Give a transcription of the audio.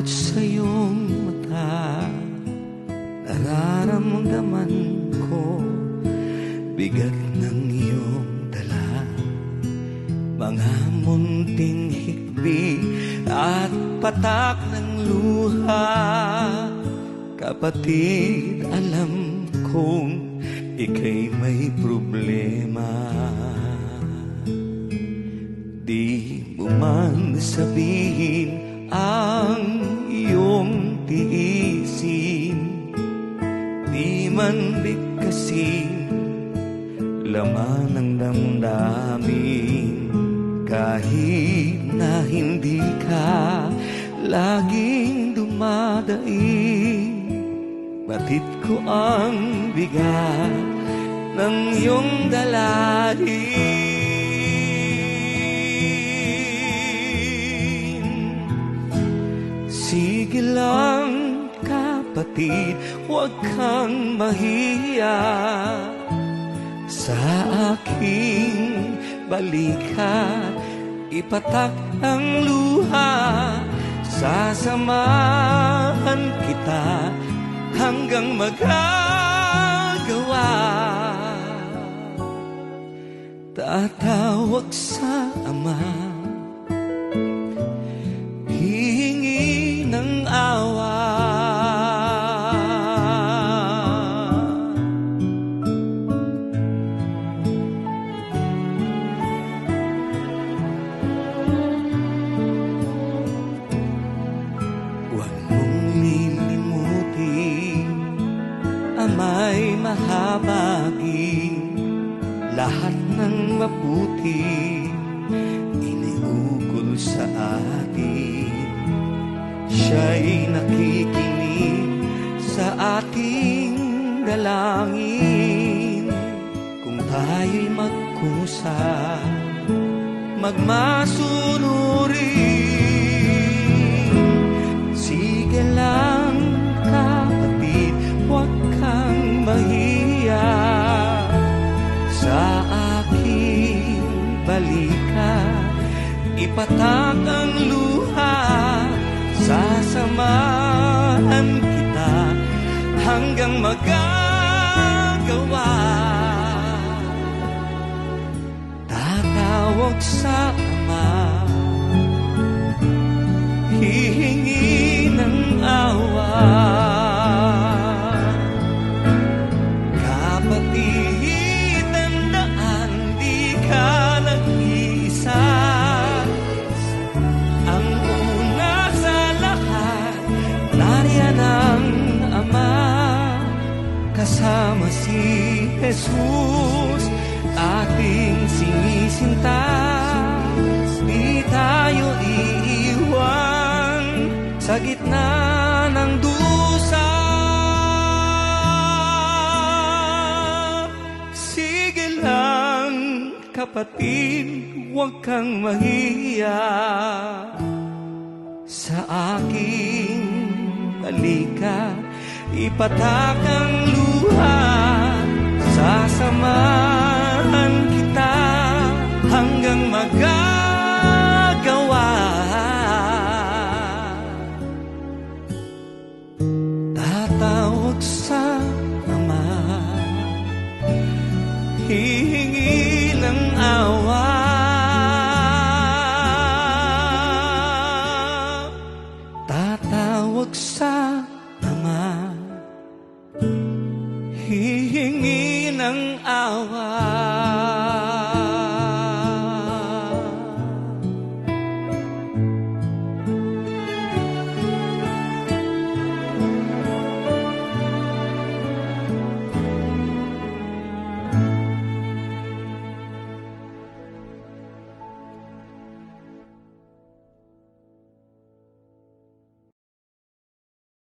takot sa iyong mata, nararamdaman ko bigat ng iyong dala. Mga munting hikbi at patak ng luha, kapatid, alam kong ika'y may problema. Di mo man sabihin ang iyong tiisin, di man bigkasin laman ng damdamin. Kahit na hindi ka laging dumadaing, batid ko ang bigat ng iyong dalahin. Sige lang kapatid, huwag kang mahiya, sa aking balikat ipatak ang luha. Sasamahan kita hanggang magagawa. Tatawag sa Ama, hihingi ng awa. Huwag mong lilimutin, Ama'y mahabagin, lahat ng mabuti iniukol sa atin. Siya'y nakikinig sa ating dalangin. Kung tayo'y magkusa, magmasunurin. Sige lang kapatid, huwag kang mahiya, sa aking balikat ipatak ang luha. Sasamahan kita hanggang magagawa. Tatawag sa Ama, hihingi ng awa. Kapatid, tandaan, di ka nag-iisa. Ang una sa lahat, nariyan ang Ama, kasama si Jesus, ating sinisinta. Di tayo iiwan sa gitna ng dusa. Sige lang kapatid, huwag kang mahiya, sa aking balikat ipatak ang luha. Sasamahan kita hanggang magagawa. Tatawag sa Ama, hihingi ng awa. Tatawag sa Ama, hihingi ng awa.